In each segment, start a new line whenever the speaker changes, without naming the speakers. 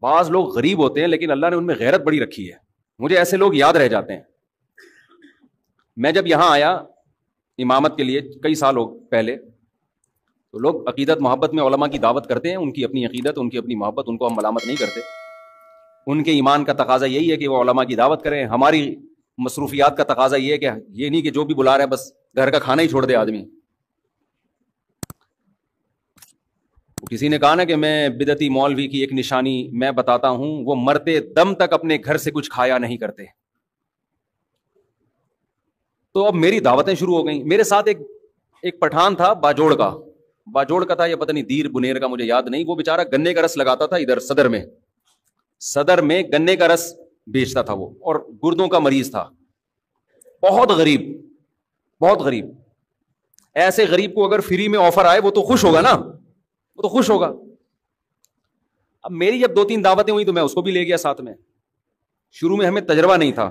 بعض لوگ غریب ہوتے ہیں لیکن اللہ نے ان میں غیرت بڑی رکھی ہے. مجھے ایسے لوگ یاد رہ جاتے ہیں. میں جب یہاں آیا امامت کے لیے کئی سال ہو پہلے, تو لوگ عقیدت محبت میں علماء کی دعوت کرتے ہیں, ان کی اپنی عقیدت, ان کی اپنی محبت, ان کو ہم ملامت نہیں کرتے. ان کے ایمان کا تقاضا یہی ہے کہ وہ علماء کی دعوت کریں. ہماری مصروفیات کا تقاضا یہ ہے کہ یہ نہیں کہ جو بھی بلا رہے ہیں بس گھر کا کھانا ہی چھوڑ دے آدمی. کسی نے کہا نا کہ میں بدعتی مولوی کی ایک نشانی میں بتاتا ہوں, وہ مرتے دم تک اپنے گھر سے کچھ کھایا نہیں کرتے. تو اب میری دعوتیں شروع ہو گئیں. میرے ساتھ ایک پٹھان تھا باجوڑ کا تھا, یا پتہ نہیں دیر بنیر کا, مجھے یاد نہیں. وہ بیچارہ گنے کا رس لگاتا تھا ادھر صدر میں گنے کا رس بیچتا تھا وہ, اور گردوں کا مریض تھا. بہت غریب. ایسے غریب کو اگر فری میں آفر آئے وہ تو خوش ہوگا نا, وہ تو خوش ہوگا. اب میری جب 2-3 دعوتیں ہوئی تو میں اس کو بھی لے گیا ساتھ میں. شروع میں ہمیں تجربہ نہیں تھا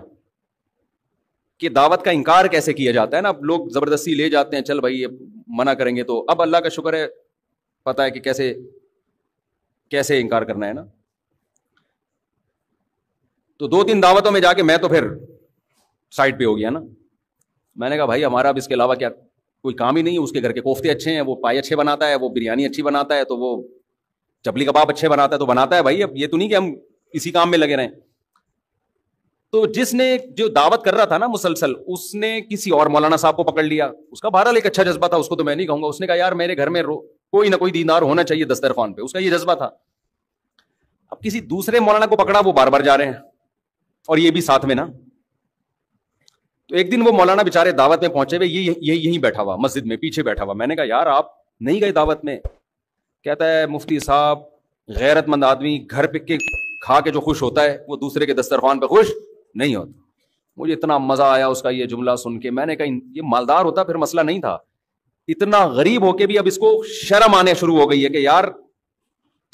کہ دعوت کا انکار کیسے کیا جاتا ہے نا. اب لوگ زبردستی لے جاتے ہیں, چل بھائی منع کریں گے تو. اب اللہ کا شکر ہے پتہ ہے کہ کیسے انکار کرنا ہے نا. تو 2-3 دعوتوں میں جا کے میں تو پھر سائڈ پہ ہو گیا نا. میں نے کہا بھائی ہمارا اب اس کے علاوہ کیا کوئی کام ہی نہیں ہے. اس کے گھر کے کوفتے اچھے ہیں, وہ پائے اچھے بناتا ہے, وہ بریانی اچھی بناتا ہے, تو وہ چپلی کباب اچھے بناتا ہے تو بناتا ہے بھائی. اب یہ تو نہیں کہ ہم اسی کام میں لگے رہیں. تو جس نے جو دعوت کر رہا تھا نا مسلسل, اس نے کسی اور مولانا صاحب کو پکڑ لیا. اس کا بہرحال ایک اچھا جذبہ تھا, اس کو تو میں نہیں کہوں گا. اس نے کہا یار میرے گھر میں کوئی نہ کوئی دیندار ہونا چاہیے دسترخوان پہ. اس کا یہ جذبہ تھا. اب کسی دوسرے مولانا کو پکڑا, وہ بار بار جا رہے ہیں اور یہ بھی ساتھ میں نا. تو ایک دن وہ مولانا بےچارے دعوت میں پہنچے ہوئے, یہیں بیٹھا ہوا مسجد میں پیچھے بیٹھا ہوا. میں نے کہا یار آپ نہیں گئے دعوت میں؟ کہتا ہے مفتی صاحب غیرت مند آدمی گھر پہ کے کھا کے جو خوش ہوتا ہے وہ دوسرے کے دسترخوان پہ خوش نہیں ہوتا. مجھے اتنا مزہ آیا اس کا یہ جملہ سن کے. میں نے کہا یہ مالدار ہوتا پھر مسئلہ نہیں تھا. اتنا غریب ہو کے بھی اب اس کو شرم آنے شروع ہو گئی ہے کہ یار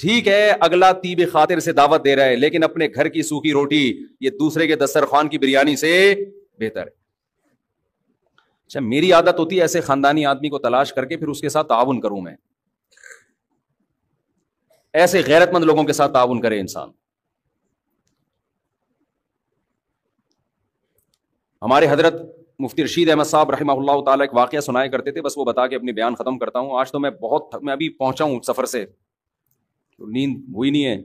ٹھیک ہے اگلا طیب خاطر سے دعوت دے رہا ہے, لیکن اپنے گھر کی سوکھی روٹی یہ دوسرے کے دسترخوان کی بریانی سے بہتر ہے. اچھا میری عادت ہوتی ہے ایسے خاندانی آدمی کو تلاش کر کے پھر اس کے ساتھ تعاون کروں میں. ایسے غیرت مند لوگوں کے ساتھ تعاون کرے انسان. ہمارے حضرت مفتی رشید احمد صاحب رحمہ اللہ تعالیٰ ایک واقعہ سنایا کرتے تھے, بس وہ بتا کے اپنی بیان ختم کرتا ہوں. آج تو میں ابھی پہنچا ہوں سفر سے, نیند ہوئی نہیں ہے.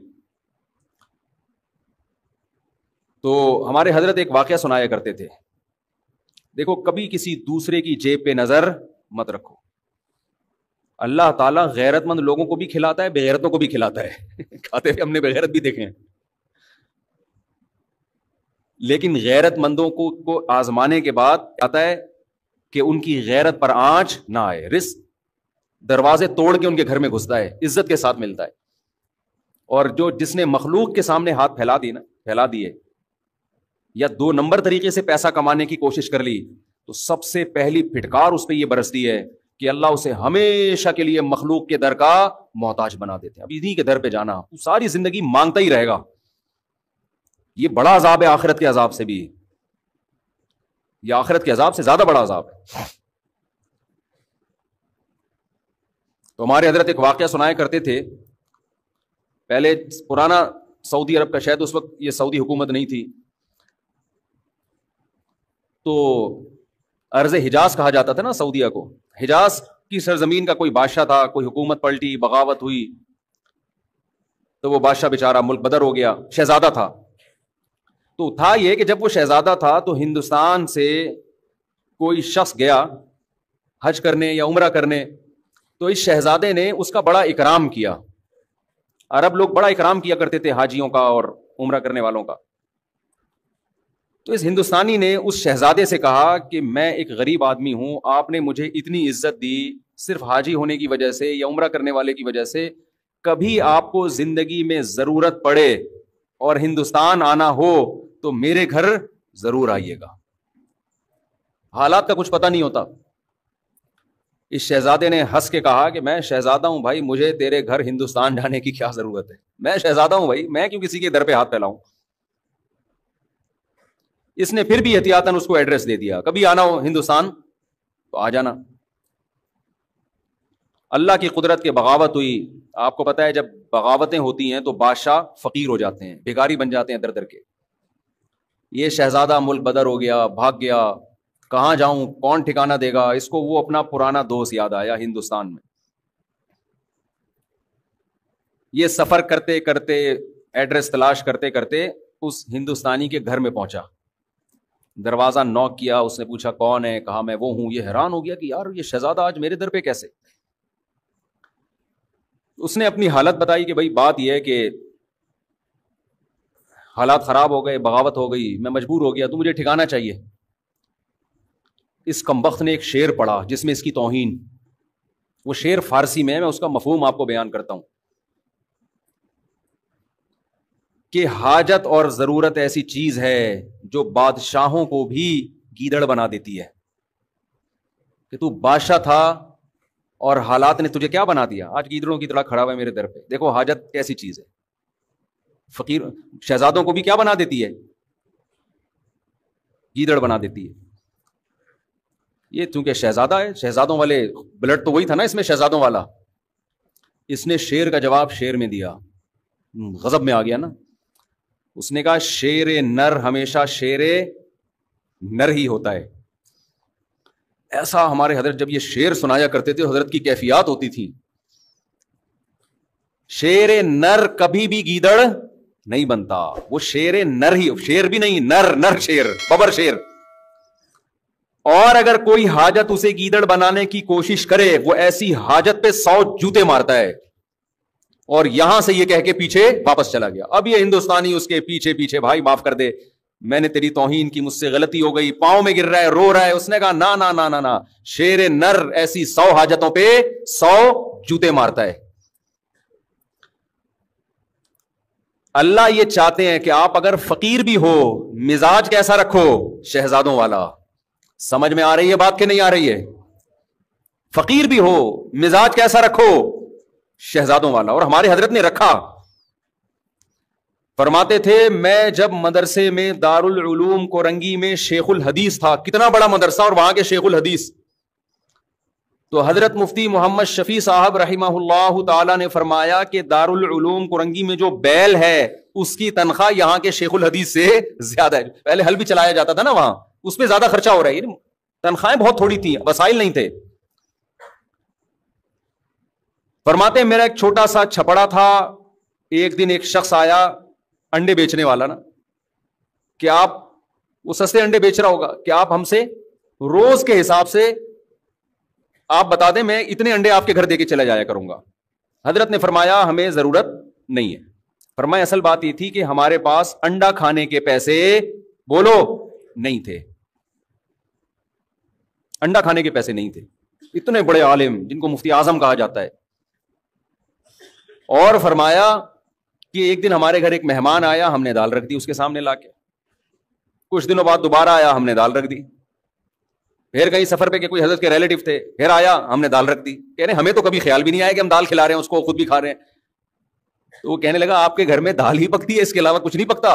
تو ہمارے حضرت ایک واقعہ سنایا کرتے تھے. دیکھو کبھی کسی دوسرے کی جیب پہ نظر مت رکھو. اللہ تعالیٰ غیرت مند لوگوں کو بھی کھلاتا ہے, بے غیرتوں کو بھی کھلاتا ہے. کھاتے ہوئے ہم نے بے غیرت بھی دیکھے ہیں. لیکن غیرت مندوں کو آزمانے کے بعد آتا ہے کہ ان کی غیرت پر آنچ نہ آئے. رزق دروازے توڑ کے ان کے گھر میں گھستا ہے, عزت کے ساتھ ملتا ہے. اور جس نے مخلوق کے سامنے ہاتھ پھیلا دیے یا 2 نمبر طریقے سے پیسہ کمانے کی کوشش کر لی, تو سب سے پہلی پھٹکار اس پہ یہ برستی ہے کہ اللہ اسے ہمیشہ کے لیے مخلوق کے در کا محتاج بنا دیتے ہیں. اب انہیں کے در پہ جانا, ساری زندگی مانگتا ہی رہے گا. یہ بڑا عذاب ہے آخرت کے عذاب سے بھی. یہ آخرت کے عذاب سے زیادہ بڑا عذاب ہے. تو ہمارے حضرت ایک واقعہ سنایا کرتے تھے. پہلے پرانا سعودی عرب کا, شاید اس وقت یہ سعودی حکومت نہیں تھی, تو ارض حجاز کہا جاتا تھا نا سعودیہ کو. حجاز کی سرزمین کا کوئی بادشاہ تھا, کوئی حکومت پلٹی, بغاوت ہوئی, تو وہ بادشاہ بیچارہ ملک بدر ہو گیا. شہزادہ تھا. تو تھا یہ کہ جب وہ شہزادہ تھا تو ہندوستان سے کوئی شخص گیا حج کرنے یا عمرہ کرنے, تو اس شہزادے نے اس کا بڑا اکرام کیا. عرب لوگ بڑا اکرام کیا کرتے تھے حاجیوں کا اور عمرہ کرنے والوں کا. تو اس ہندوستانی نے اس شہزادے سے کہا کہ میں ایک غریب آدمی ہوں, آپ نے مجھے اتنی عزت دی صرف حاجی ہونے کی وجہ سے یا عمرہ کرنے والے کی وجہ سے, کبھی آپ کو زندگی میں ضرورت پڑے اور ہندوستان آنا ہو تو میرے گھر ضرور آئیے گا. حالات کا کچھ پتہ نہیں ہوتا. اس شہزادے نے ہنس کے کہا کہ میں شہزادہ ہوں بھائی, مجھے تیرے گھر ہندوستان جانے کی کیا ضرورت ہے, میں شہزادہ ہوں بھائی, میں کیوں کسی کے در پہ ہاتھ پھیلاؤں. اس نے پھر بھی احتیاطاً اس کو ایڈریس دے دیا, کبھی آنا ہو ہندوستان تو آ جانا. اللہ کی قدرت کے بغاوت ہوئی. آپ کو پتا ہے جب بغاوتیں ہوتی ہیں تو بادشاہ فقیر ہو جاتے ہیں, بھکاری بن جاتے ہیں در در کے. یہ شہزادہ ملک بدر ہو گیا, بھاگ گیا, کہاں جاؤں, کون ٹھکانہ دے گا اس کو. وہ اپنا پرانا دوست یاد آیا ہندوستان میں. یہ سفر کرتے کرتے, ایڈریس تلاش کرتے کرتے اس ہندوستانی کے گھر میں پہنچا. دروازہ نوک کیا, اس نے پوچھا کون ہے, کہا میں وہ ہوں. یہ حیران ہو گیا کہ یار یہ شہزادہ آج میرے در پہ کیسے. اس نے اپنی حالت بتائی کہ بھائی بات یہ ہے کہ حالات خراب ہو گئے, بغاوت ہو گئی, میں مجبور ہو گیا, تو مجھے ٹھکانا چاہیے. اس کمبخت نے ایک شعر پڑھا جس میں اس کی توہین. وہ شعر فارسی میں اس کا مفہوم آپ کو بیان کرتا ہوں کہ حاجت اور ضرورت ایسی چیز ہے جو بادشاہوں کو بھی گیدڑ بنا دیتی ہے. کہ تو بادشاہ تھا اور حالات نے تجھے کیا بنا دیا, آج گیدڑوں کی طرح کھڑا ہوا ہے میرے در پہ. دیکھو حاجت کیسی چیز ہے. فقیر شہزادوں کو بھی کیا بنا دیتی ہے, گیدڑ بنا دیتی ہے. یہ چونکہ شہزادہ ہے, شہزادوں والے بلڈ تو وہی تھا نا اس میں, شہزادوں والا. اس نے شیر کا جواب شیر میں دیا, غضب میں آ گیا نا. اس نے کہا شیر نر ہمیشہ شیر نر ہی ہوتا ہے. ایسا ہمارے حضرت جب یہ شعر سنایا کرتے تھے حضرت کی کیفیات ہوتی تھی. شیر نر کبھی بھی گیدڑ نہیں بنتا, وہ شیر نر ہی, شیر بھی نہیں, نر نر شیر, ببر شیر. اور اگر کوئی حاجت اسے گیدڑ بنانے کی کوشش کرے وہ ایسی حاجت پہ 100 جوتے مارتا ہے. اور یہاں سے یہ کہہ کے پیچھے واپس چلا گیا. اب یہ ہندوستانی اس کے پیچھے پیچھے, بھائی معاف کر دے, میں نے تیری توہین کی, مجھ سے غلطی ہو گئی, پاؤں میں گر رہا ہے, رو رہا ہے. اس نے کہا نا نا نا نا نا, شیر نر ایسی 100 حاجتوں پہ 100 جوتے مارتا ہے. اللہ یہ چاہتے ہیں کہ آپ اگر فقیر بھی ہو مزاج کیسا رکھو, شہزادوں والا. سمجھ میں آ رہی ہے بات کہ نہیں آ رہی ہے؟ فقیر بھی ہو مزاج کیسا رکھو, شہزادوں والا. اور ہمارے حضرت نے رکھا. فرماتے تھے میں جب مدرسے میں دارالعلوم کورنگی میں شیخ الحدیث تھا, کتنا بڑا مدرسہ اور وہاں کے شیخ الحدیث, تو حضرت مفتی محمد شفیع صاحب رحمہ اللہ تعالی نے فرمایا کہ دارالعلوم کورنگی میں جو بیل ہے اس کی تنخواہ یہاں کے شیخ الحدیث سے زیادہ ہے. پہلے حل بھی چلایا جاتا تھا نا وہاں, اس پہ زیادہ خرچہ ہو رہا ہے. تنخواہیں بہت تھوڑی تھیں, وسائل نہیں تھے. فرماتے میرا ایک چھوٹا سا چھپڑا تھا. ایک دن ایک شخص آیا, انڈے بیچنے والا نا, کہ آپ, وہ سستے انڈے بیچ رہا ہوگا, کہ آپ ہم سے روز کے حساب سے آپ بتا دیں, میں اتنے انڈے آپ کے گھر دے کے چلا جایا کروں گا. حضرت نے فرمایا ہمیں ضرورت نہیں ہے. فرمایا اصل بات یہ تھی کہ ہمارے پاس انڈا کھانے کے پیسے بولو نہیں تھے, انڈا کھانے کے پیسے نہیں تھے. اتنے بڑے عالم جن کو مفتی اعظم کہا جاتا ہے. اور فرمایا کہ ایک دن ہمارے گھر ایک مہمان آیا, ہم نے دال رکھ دی اس کے سامنے لا کے. کچھ دنوں بعد دوبارہ آیا, ہم نے دال رکھ دی. پھر کہیں سفر پہ کہ کوئی حضرت کے ریلیٹو تھے, پھر آیا, ہم نے دال رکھ دی. کہہ رہے ہمیں تو کبھی خیال بھی نہیں آیا کہ ہم دال کھلا رہے ہیں اس کو, خود بھی کھا رہے ہیں. تو وہ کہنے لگا آپ کے گھر میں دال ہی پکتی ہے, اس کے علاوہ کچھ نہیں پکتا.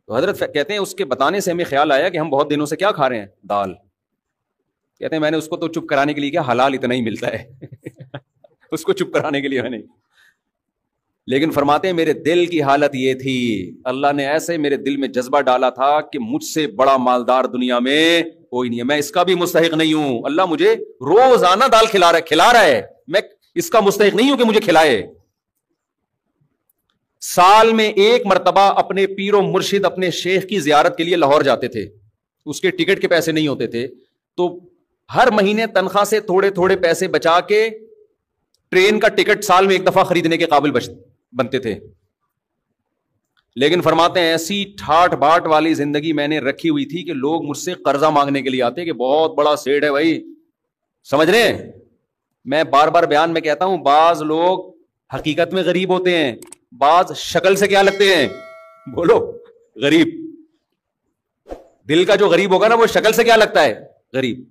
تو حضرت کہتے ہیں اس کے بتانے سے ہمیں خیال آیا کہ ہم بہت دنوں سے کیا کھا رہے ہیں, دال. کہتے ہیں میں نے اس کو تو چپ کرانے کے لیے کیا, حلال اتنا ہی ملتا ہے اس کو چپ کرانے کے لیے نہیں. لیکن فرماتے ہیں میرے دل کی حالت یہ تھی, اللہ نے ایسے میرے دل میں جذبہ ڈالا تھا کہ مجھ سے بڑا مالدار دنیا میں کوئی نہیں ہے, میں اس کا بھی مستحق نہیں ہوں. اللہ مجھے روزانہ دال کھلا رہا ہے, میں اس کا مستحق نہیں ہوں کہ مجھے کھلائے. سال میں ایک مرتبہ اپنے پیر و مرشد اپنے شیخ کی زیارت کے لیے لاہور جاتے تھے. اس کے ٹکٹ کے پیسے نہیں ہوتے تھے, تو ہر مہینے تنخواہ سے تھوڑے تھوڑے پیسے بچا کے ٹرین کا ٹکٹ سال میں ایک دفعہ خریدنے کے قابل بنتے تھے. لیکن فرماتے ہیں ایسی ٹھاٹ باٹ والی زندگی میں نے رکھی ہوئی تھی کہ لوگ مجھ سے قرضہ مانگنے کے لیے آتے کہ بہت بڑا سیٹ ہے بھائی, سمجھ رہے ہیں. میں بار بار بیان میں کہتا ہوں, بعض لوگ حقیقت میں غریب ہوتے ہیں, بعض شکل سے کیا لگتے ہیں, بولو غریب. دل کا جو غریب ہوگا نا وہ شکل سے کیا لگتا ہے, غریب.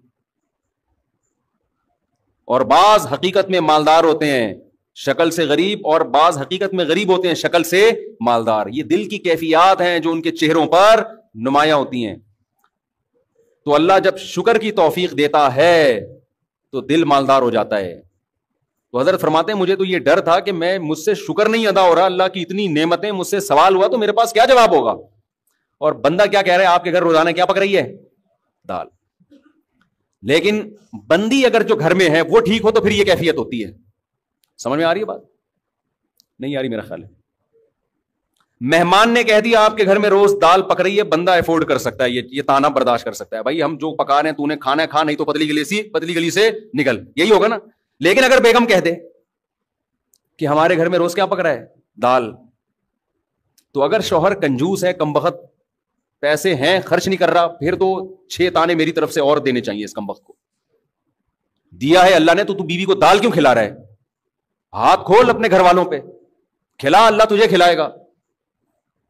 اور بعض حقیقت میں مالدار ہوتے ہیں, شکل سے غریب, اور بعض حقیقت میں غریب ہوتے ہیں, شکل سے مالدار. یہ دل کی کیفیات ہیں جو ان کے چہروں پر نمایاں ہوتی ہیں. تو اللہ جب شکر کی توفیق دیتا ہے تو دل مالدار ہو جاتا ہے. تو حضرت فرماتے ہیں مجھے تو یہ ڈر تھا کہ مجھ سے شکر نہیں ادا ہو رہا, اللہ کی اتنی نعمتیں, مجھ سے سوال ہوا تو میرے پاس کیا جواب ہوگا. اور بندہ کیا کہہ رہا ہے, آپ کے گھر روزانہ کیا پک رہی ہے, دال. لیکن بندی اگر جو گھر میں ہے وہ ٹھیک ہو تو پھر یہ کیفیت ہوتی ہے. سمجھ میں آ رہی ہے بات؟ نہیں آ رہی میرا خیال ہے. مہمان نے کہہ دیا آپ کے گھر میں روز دال پک رہی ہے, بندہ افورڈ کر سکتا ہے, یہ تانا برداشت کر سکتا ہے, بھائی ہم جو پکا رہے ہیں تو نے کھانا ہے کھا, نہیں تو پتلی گلی سے نکل, یہی ہوگا نا. لیکن اگر بیگم کہہ دے کہ ہمارے گھر میں روز کیا پک رہا ہے, دال, تو اگر شوہر کنجوس ہے, کم بخت پیسے ہیں, خرچ نہیں کر رہا, پھر تو 6 تانے میری طرف سے اور دینے چاہیے اس کم بخت کو. دیا ہے اللہ نے تو بیوی کو دال کیوں کھلا رہا ہے؟ ہاتھ کھول اپنے گھر والوں پہ, کھلا, اللہ تجھے کھلائے گا.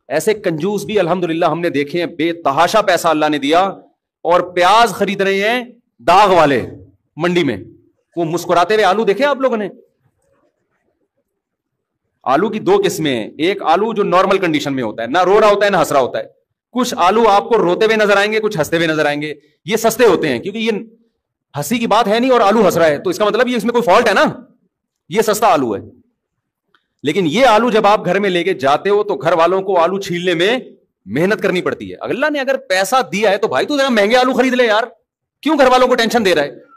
ایسے کنجوس بھی الحمدللہ ہم نے دیکھے ہیں, بے تحاشا پیسہ اللہ نے دیا, اور پیاز خرید رہے ہیں داغ والے منڈی میں, وہ مسکراتے ہوئے آلو دیکھے آپ لوگوں نے؟ آلو کی 2 قسمیں ہیں, ایک آلو جو نارمل کنڈیشن میں ہوتا ہے, نہ رو رہا ہوتا ہے نہ ہنس رہا ہوتا ہے. کچھ آلو آپ کو روتے ہوئے نظر آئیں گے, کچھ ہنستے ہوئے نظر آئیں گے. یہ سستے ہوتے ہیں کیونکہ یہ ہنسی کی بات ہے نہیں اور آلو ہنس رہا ہے, تو اس کا مطلب یہ اس میں کوئی فالٹ ہے نا, یہ سستا آلو ہے. لیکن یہ آلو جب آپ گھر میں لے کے جاتے ہو تو گھر والوں کو آلو چھیلنے میں محنت کرنی پڑتی ہے. اللہ نے اگر پیسہ دیا ہے تو بھائی تو ذرا مہنگے آلو خرید لے یار, کیوں گھر والوں کو ٹینشن دے رہا ہے؟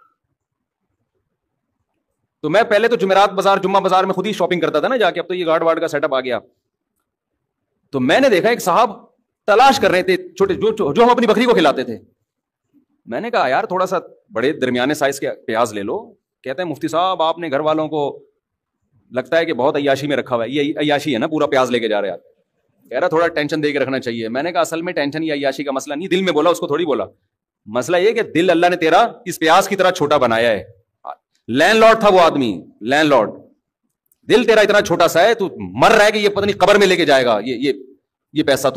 تو میں پہلے تو جمعرات بازار, جمعہ بازار میں خود ہی شاپنگ کرتا تھا نا جا کے, اب تو یہ گارڈ وارڈ کا سیٹ اپ آ گیا. تو میں نے دیکھا ایک صاحب تلاش کر رہے تھے چھوٹے جو ہم اپنی بکری کو کھلاتے تھے. میں نے کہا یار تھوڑا سا بڑے درمیانے سائز کے پیاز لے لو. کہتے ہیں مفتی صاحب آپ نے گھر والوں کو لگتا ہے کہ بہت عیاشی میں رکھا ہوا ہے. یہ عیاشی ہے نا, پورا پیاز لے کے جا رہے ہیں. کہہ رہا تھوڑا ٹینشن دے کے رکھنا چاہیے. میں نے کہا اصل میں ٹینشن یا عیاشی کا مسئلہ نہیں, دل میں بولا, اس کو تھوڑی بولا. مسئلہ یہ کہ دل اللہ نے تیرا اس پیاز کی طرح چھوٹا بنایا ہے. لینڈ لارڈ تھا وہ آدمی, لینڈ لارڈ, دل تیرا اتنا چھوٹا سا ہے, تو مر رہا ہے کہ یہ پتہ نہیں قبر میں لے کے جائے گا یہ پیسہ.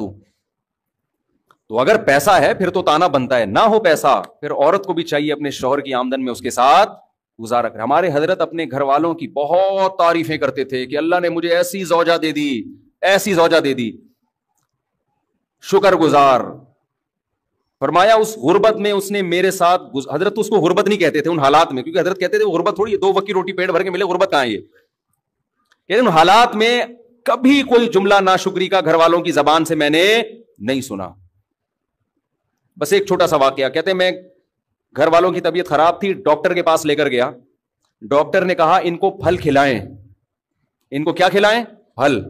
تو اگر پیسہ ہے پھر تو تانا بنتا ہے, نہ ہو پیسہ پھر عورت کو بھی چاہیے اپنے شوہر کی آمدن میں اس کے ساتھ گزارا کرے. ہمارے حضرت اپنے گھر والوں کی بہت تعریفیں کرتے تھے کہ اللہ نے مجھے ایسی زوجہ دے دی, ایسی زوجہ دے دی, شکر گزار. فرمایا اس غربت میں اس نے میرے ساتھ, حضرت اس کو غربت نہیں کہتے تھے ان حالات میں, کیونکہ حضرت کہتے تھے غربت تھوڑی ہے 2 وقت کی روٹی پیٹ بھر کے ملے, غربت کہاں ہے یہ. کہتے ان حالات میں کبھی کوئی جملہ ناشکری کا گھر والوں کی زبان سے میں نے نہیں سنا. بس ایک چھوٹا سا واقعہ. کہتے میں گھر والوں کی طبیعت خراب تھی, ڈاکٹر کے پاس لے کر گیا. ڈاکٹر نے کہا ان کو پھل کھلائیں. ان کو کیا کھلائیں؟ پھل.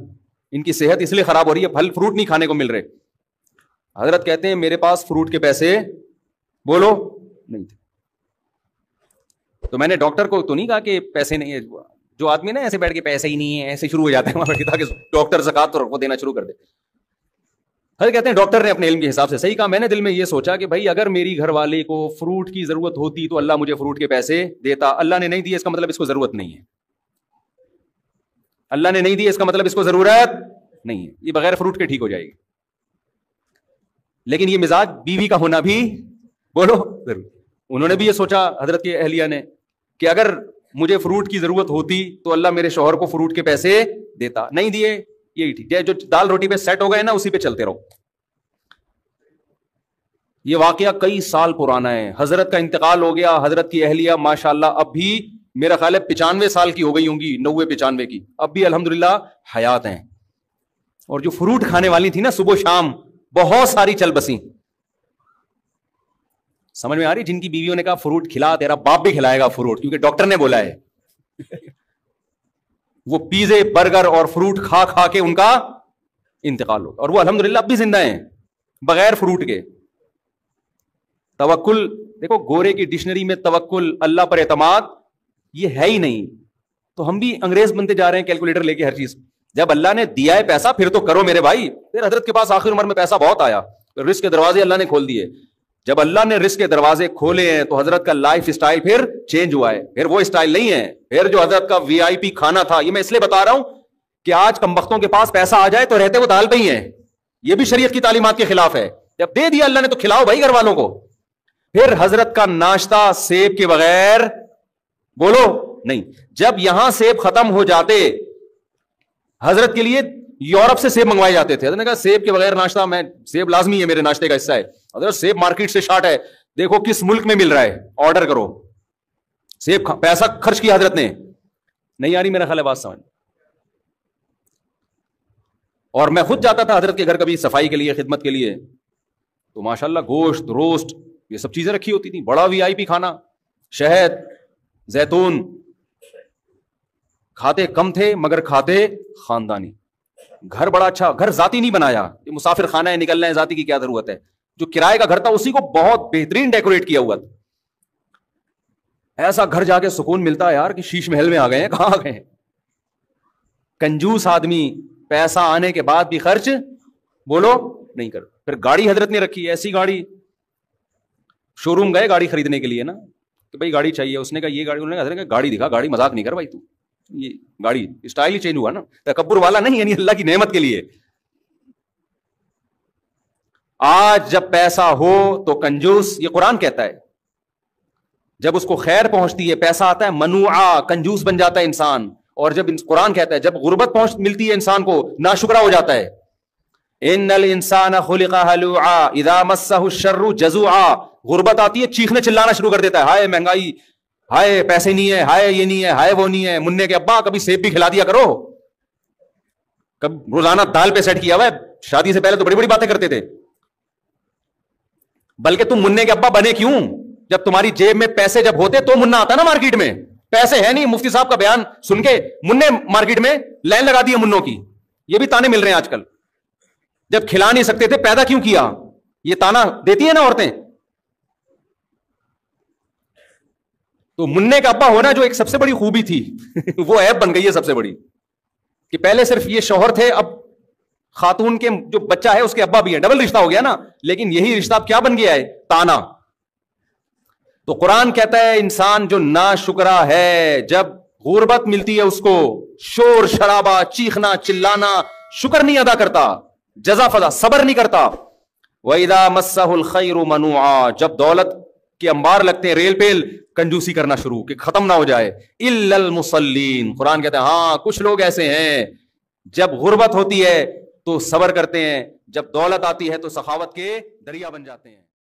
ان کی صحت اس لیے خراب ہو رہی ہے, پھل فروٹ نہیں کھانے کو مل رہے. حضرت کہتے ہیں میرے پاس فروٹ کے پیسے بولو نہیں تھے. تو میں نے ڈاکٹر کو تو نہیں کہا کہ پیسے نہیں ہے. جو آدمی نا ایسے بیٹھ کے پیسے ہی نہیں ہے ایسے شروع ہو جاتے ہیں وہاں بیٹھ کے, تاکہ ڈاکٹر زکات تو دینا شروع کر دے. حضرت کہتے ہیں ڈاکٹر نے اپنے علم کے حساب سے صحیح کہا. میں نے دل میں یہ سوچا کہ بھائی اگر میری گھر والے کو فروٹ کی ضرورت ہوتی تو اللہ مجھے فروٹ کے پیسے دیتا. اللہ نے نہیں دیے, اس کا مطلب اس کو ضرورت نہیں ہے. اللہ نے نہیں دیے, اس کا مطلب اس کو ضرورت نہیں ہے. یہ بغیر فروٹ کے ٹھیک ہو جائے گی. لیکن یہ مزاج بیوی کا ہونا بھی بولو ضرور. انہوں نے بھی یہ سوچا حضرت کی اہلیہ نے کہ اگر مجھے فروٹ کی ضرورت ہوتی تو اللہ میرے شوہر کو فروٹ کے پیسے دیتا. نہیں دیے, یہی ٹھیک ہے. جو دال روٹی پہ سیٹ ہو گئے نا اسی پہ چلتے رہو. یہ واقعہ کئی سال پرانا ہے. حضرت کا انتقال ہو گیا. حضرت کی اہلیہ ماشاءاللہ اب بھی میرا خیال ہے 95 سال کی ہو گئی ہوں گی, 90-95 کی, اب بھی الحمدللہ حیات ہیں. اور جو فروٹ کھانے والی تھی نا صبح شام بہت ساری چل بسیں. سمجھ میں آ رہی, جن کی بیویوں نے کہا فروٹ کھلا, تیرا باپ بھی کھلائے گا فروٹ کیونکہ ڈاکٹر نے بولا ہے. وہ پیزے برگر اور فروٹ کھا کھا کے ان کا انتقال ہو, اور وہ الحمدللہ اب بھی زندہ ہیں بغیر فروٹ کے. توکل دیکھو, گورے کی ڈکشنری میں توکل اللہ پر اعتماد یہ ہے ہی نہیں. تو ہم بھی انگریز بنتے جا رہے ہیں کیلکولیٹر لے کے ہر چیز. جب اللہ نے دیا ہے پیسہ پھر تو کرو میرے بھائی. پھر حضرت کے پاس آخر عمر میں پیسہ بہت آیا, رزق کے دروازے اللہ نے کھول دیے. جب اللہ نے رزق کے دروازے کھولے ہیں تو حضرت کا لائف اسٹائل پھر چینج ہوا ہے. پھر وہ اسٹائل نہیں ہے پھر جو حضرت کا VIP کھانا تھا. یہ میں اس لیے بتا رہا ہوں کہ آج کمبختوں کے پاس پیسہ آ جائے تو رہتے وہ دال پہ ہی ہیں. یہ بھی شریعت کی تعلیمات کے خلاف ہے. جب دے دیا اللہ نے تو کھلاؤ بھائی گھر والوں کو. پھر حضرت کا ناشتہ سیب کے بغیر بولو نہیں. جب یہاں سیب ختم ہو جاتے حضرت کے لیے یورپ سے سیب منگوائے جاتے تھے. حضرت نے کہا سیب کے بغیر ناشتہ, میں سیب لازمی ہے میرے ناشتے کا حصہ ہے. حضرت سیب مارکیٹ سے شارٹ ہے, دیکھو کس ملک میں مل رہا ہے, آرڈر کرو. سیب پیسہ خرچ کیا حضرت نے. نہیں آ رہی میرا خیال ہے بات سمجھ. اور میں خود جاتا تھا حضرت کے گھر کبھی صفائی کے لیے, خدمت کے لیے, تو ماشاءاللہ گوشت, روسٹ, یہ سب چیزیں رکھی ہوتی تھیں, بڑا وی آئی پی کھانا, شہد, زیتون. کھاتے کم تھے مگر کھاتے خاندانی. گھر بڑا اچھا, گھر ذاتی نہیں بنایا, یہ مسافر خانہ ہے, نکلنا ہے, ذاتی کی کیا ضرورت ہے. جو کرائے کا گھر تھا اسی کو بہت بہترین ڈیکوریٹ کیا ہوا تھا. ایسا گھر جا کے سکون ملتا ہے یار کہ شیش محل میں آ گئے ہیں. کہاں آ گئے ہیں؟ کنجوس آدمی پیسہ آنے کے بعد بھی خرچ بولو نہیں کر. پھر گاڑی حضرت نے رکھی, ایسی گاڑی, شو روم گئے گاڑی خریدنے کے لیے نا, کہ بھائی گاڑی چاہیے. اس نے کہا یہ گاڑی, انہوں نے کہا حضرت کہ گاڑی دکھا. گاڑی مذاق نہیں کر بھائی تو, یہ گاڑی اسٹائل ہی چینج ہوا نا, تکبر والا نہیں, یعنی اللہ کی نعمت کے لیے. آج جب پیسہ ہو تو کنجوس, یہ قرآن کہتا ہے, جب اس کو خیر پہنچتی ہے, پیسہ آتا ہے, منوعا, کنجوس بن جاتا ہے انسان. اور جب قرآن کہتا ہے جب غربت ملتی ہے انسان کو, ناشکرا ہو جاتا ہے. ان الانسان خلق ہلوعا اذا مسہ الشر جزوعا. غربت آتی ہے, چیخنے چلانا شروع کر دیتا ہے, ہائے مہنگائی, ہائے پیسے نہیں ہے, ہائے یہ نہیں ہے, ہائے وہ نہیں ہے. منع کے ابا کبھی سیب بھی کھلا دیا کرو, کبھی روزانہ دال پہ سیٹ کیا ہوا ہے. شادی سے پہلے تو بڑی بڑی باتیں کرتے تھے. بلکہ تم منع کے ابا بنے کیوں؟ جب تمہاری جیب میں پیسے جب ہوتے تو منع آتا نا مارکیٹ میں. پیسے ہے نہیں, مفتی صاحب کا بیان سن کے منع مارکیٹ میں لائن لگا دی ہے منوں کی. یہ بھی تانے مل رہے ہیں آج کل. جب کھلا نہیں سکتے تھے پیدا کیوں کیا, یہ تانا دیتی ہے نا عورتیں. تو منع کا ابا ہونا جو ایک سب سے بڑی خوبی تھی وہ عیب بن گئی ہے سب سے بڑی, کہ پہلے صرف یہ شوہر تھے, اب خاتون کے جو بچہ ہے اس کے ابا بھی ہے, ڈبل رشتہ ہو گیا نا. لیکن یہی رشتہ اب کیا بن گیا ہے, تانا. تو قرآن کہتا ہے انسان جو ناشکرا ہے, جب غربت ملتی ہے اس کو شور شرابہ, چیخنا چلانا, شکر نہیں ادا کرتا, جزا فضا صبر نہیں کرتا. وَإِذَا مَسَّهُ الْخَيْرُ مَنُوعًا, جب دولت کے انبار لگتے ہیں, ریل پیل, کنجوسی کرنا شروع کہ ختم نہ ہو جائے. إِلَّا الْمُصَلِّينَ, قرآن کہتا ہے ہاں کچھ لوگ ایسے ہیں جب غربت ہوتی ہے تو صبر کرتے ہیں, جب دولت آتی ہے تو سخاوت کے دریا بن جاتے ہیں.